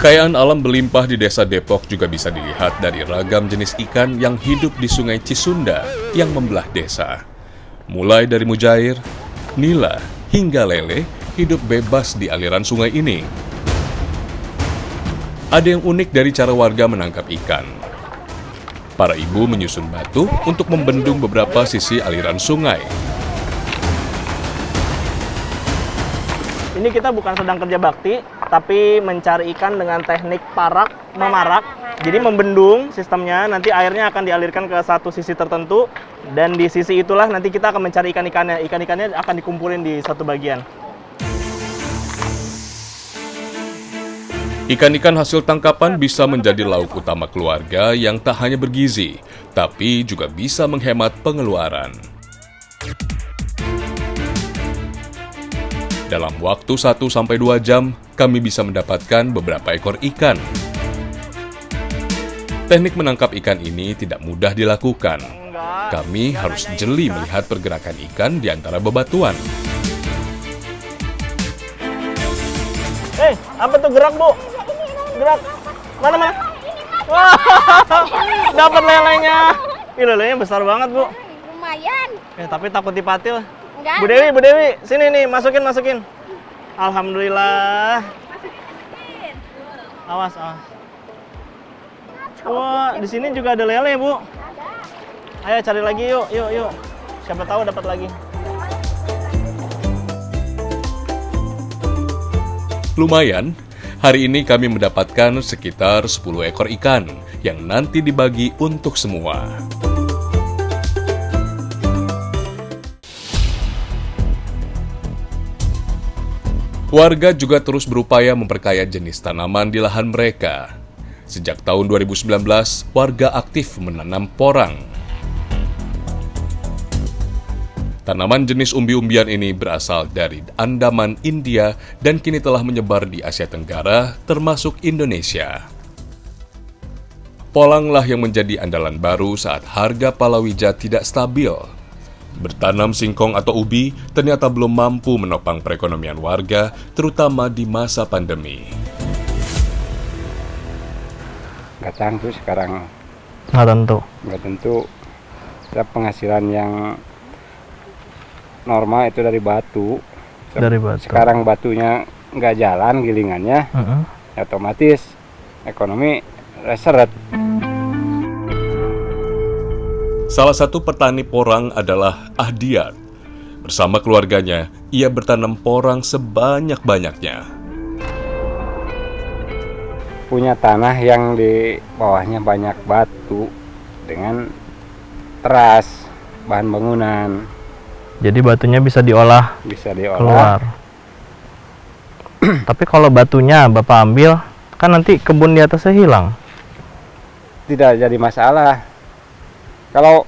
Kekayaan alam berlimpah di Desa Depok juga bisa dilihat dari ragam jenis ikan yang hidup di Sungai Cisunda yang membelah desa. Mulai dari mujair, nila, hingga lele hidup bebas di aliran sungai ini. Ada yang unik dari cara warga menangkap ikan. Para ibu menyusun batu untuk membendung beberapa sisi aliran sungai. Ini kita bukan sedang kerja bakti, tapi mencari ikan dengan teknik memarak. Jadi membendung sistemnya, nanti airnya akan dialirkan ke satu sisi tertentu, dan di sisi itulah nanti kita akan mencari ikan-ikannya. Ikan-ikannya akan dikumpulin di satu bagian. Ikan-ikan hasil tangkapan bisa menjadi lauk utama keluarga yang tak hanya bergizi, tapi juga bisa menghemat pengeluaran. Dalam waktu 1-2 jam, kami bisa mendapatkan beberapa ekor ikan. Teknik menangkap ikan ini tidak mudah dilakukan. Kami harus jeli melihat pergerakan ikan di antara bebatuan. Apa tuh gerak, Bu? Gerak. Mana? Wah, dapat lelenya. Ih, lelenya besar banget, Bu. Lumayan. Tapi takut dipatil. Enggak. Bu Dewi, sini nih, masukin. Alhamdulillah. Awas. Wah, di sini juga ada lele, Bu. Ayo cari lagi yuk. Siapa tahu dapat lagi. Lumayan, hari ini kami mendapatkan sekitar 10 ekor ikan yang nanti dibagi untuk semua. Warga juga terus berupaya memperkaya jenis tanaman di lahan mereka. Sejak tahun 2019, warga aktif menanam porang. Tanaman jenis umbi-umbian ini berasal dari Andaman, India, dan kini telah menyebar di Asia Tenggara, termasuk Indonesia. Polanglah yang menjadi andalan baru saat harga palawija tidak stabil. Bertanam singkong atau ubi ternyata belum mampu menopang perekonomian warga, terutama di masa pandemi. Nggak tentu sekarang. Nggak tentu. Ada penghasilan yang normal itu dari batu. Sekarang batunya nggak jalan gilingannya, otomatis ekonomi seret. Salah satu petani porang adalah Ahdiat. Bersama keluarganya, ia bertanam porang sebanyak-banyaknya. Punya tanah yang di bawahnya banyak batu dengan teras, bahan bangunan. Jadi batunya bisa diolah keluar. Tapi kalau batunya Bapak ambil, kan nanti kebun di atasnya hilang. Tidak jadi masalah. Kalau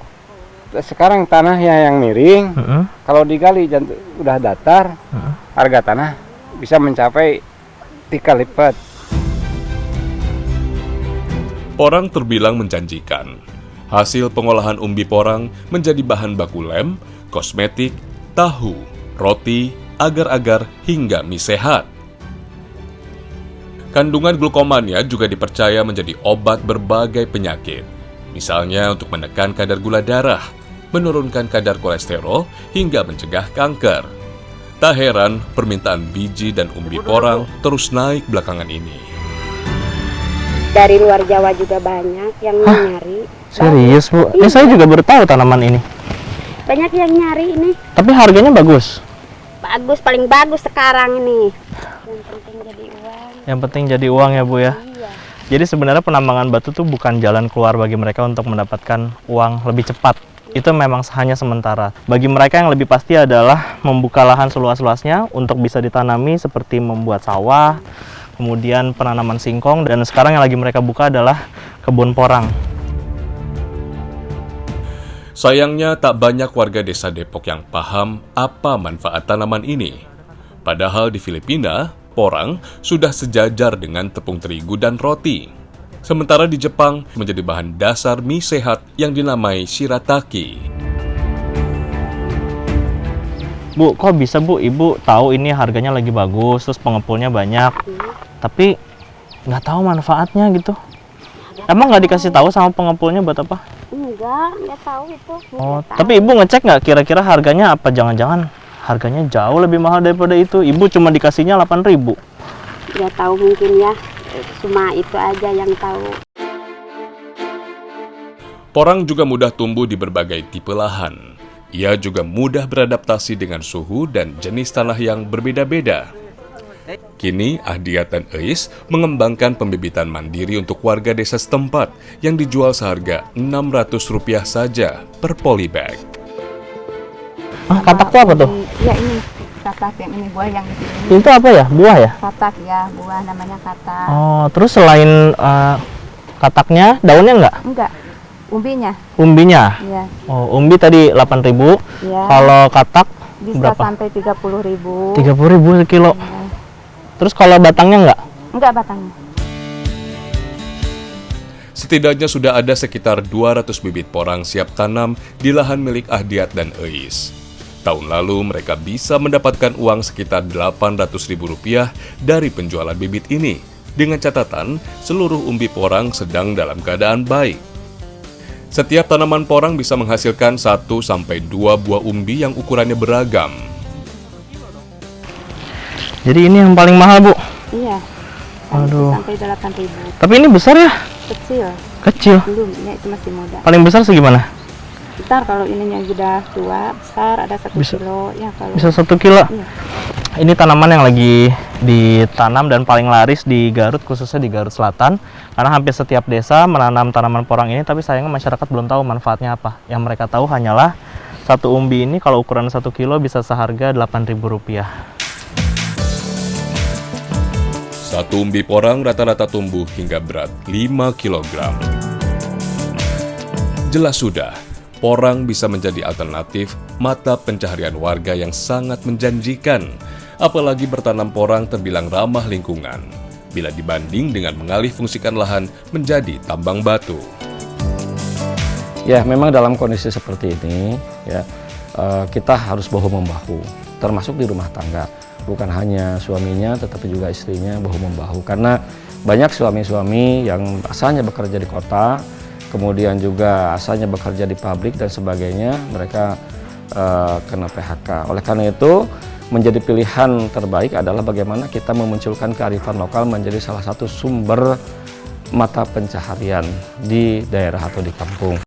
sekarang tanahnya yang miring, kalau digali udah datar, harga tanah bisa mencapai 3 lipat. Porang terbilang menjanjikan. Hasil pengolahan umbi porang menjadi bahan baku lem, kosmetik, tahu, roti, agar-agar, hingga mie sehat. Kandungan glukomannya juga dipercaya menjadi obat berbagai penyakit. Misalnya untuk menekan kadar gula darah, menurunkan kadar kolesterol, hingga mencegah kanker. Tak heran permintaan biji dan umbi porang terus naik belakangan ini. Dari luar Jawa juga banyak yang nyari. Serius, Bu? Saya juga baru tahu tanaman ini. Banyak yang nyari ini. Tapi harganya bagus. Bagus, paling bagus sekarang ini. Yang penting jadi uang. Yang penting jadi uang ya, Bu ya. Iya. Jadi sebenarnya penambangan batu tuh bukan jalan keluar bagi mereka untuk mendapatkan uang lebih cepat. Itu memang hanya sementara. Bagi mereka yang lebih pasti adalah membuka lahan seluas-luasnya untuk bisa ditanami seperti membuat sawah, kemudian penanaman singkong, dan sekarang yang lagi mereka buka adalah kebun porang. Sayangnya tak banyak warga desa Depok yang paham apa manfaat tanaman ini. Padahal di Filipina, porang sudah sejajar dengan tepung terigu dan roti. Sementara di Jepang menjadi bahan dasar mie sehat yang dinamai shirataki. Bu, kok bisa Bu, Ibu tahu ini harganya lagi bagus, terus pengepulnya banyak. Tapi nggak tahu manfaatnya gitu. Emang nggak dikasih tahu sama pengepulnya buat apa? Enggak tahu itu. Oh, Nggak tahu. tapi ibu ngecek nggak kira-kira harganya apa? Jangan-jangan harganya jauh lebih mahal daripada itu. Ibu cuma dikasihnya 8.000. Nggak tahu mungkin ya. Cuma itu aja yang tahu. Porang juga mudah tumbuh di berbagai tipe lahan. Ia juga mudah beradaptasi dengan suhu dan jenis tanah yang berbeda-beda. Kini, Ahdiat dan Eis mengembangkan pembibitan mandiri untuk warga desa setempat yang dijual seharga Rp600 saja per polybag. Ah, katak tuh apa tuh? Ya ini katak yang ini buah yang di sini. Itu apa ya? Buah ya? Katak ya, buah namanya katak. Oh, terus selain kataknya, daunnya nggak? Enggak, umbinya. Umbinya? Ya, Oh, umbi tadi 8.000. ya. Kalau katak Bisa berapa? sampai 30.000. 30.000 sekilo. Ya. Terus kalau batangnya nggak? Enggak batangnya. Setidaknya sudah ada sekitar 200 bibit porang siap tanam di lahan milik Ahdiat dan Eis. Tahun lalu mereka bisa mendapatkan uang sekitar Rp800.000 dari penjualan bibit ini, dengan catatan seluruh umbi porang sedang dalam keadaan baik. Setiap tanaman porang bisa menghasilkan 1-2 buah umbi yang ukurannya beragam. Jadi ini yang paling mahal, Bu. Iya. Aduh. Sampai 8.000. Tapi ini besar ya? Kecil. Kecil. Belum, ya itu masih muda. Paling besar segimana? Ntar kalau ininya sudah tua, besar ada 1 Bisa. kilo. Ya kalau Bisa 1 kilo. Iya. Ini tanaman yang lagi ditanam dan paling laris di Garut, khususnya di Garut Selatan. Karena hampir setiap desa menanam tanaman porang ini, tapi sayangnya masyarakat belum tahu manfaatnya apa. Yang mereka tahu hanyalah satu umbi ini kalau ukuran 1 kilo bisa seharga Rp8.000. Satu umbi porang rata-rata tumbuh hingga berat 5 kg. Jelas sudah, porang bisa menjadi alternatif mata pencaharian warga yang sangat menjanjikan. Apalagi bertanam porang terbilang ramah lingkungan, bila dibanding dengan mengalihfungsikan lahan menjadi tambang batu. Ya, memang dalam kondisi seperti ini, ya kita harus bahu-membahu, termasuk di rumah tangga. Bukan hanya suaminya, tetapi juga istrinya bahu-membahu. Karena banyak suami-suami yang asalnya bekerja di kota, kemudian juga asalnya bekerja di pabrik dan sebagainya, mereka kena PHK. Oleh karena itu, menjadi pilihan terbaik adalah bagaimana kita memunculkan kearifan lokal menjadi salah satu sumber mata pencaharian di daerah atau di kampung.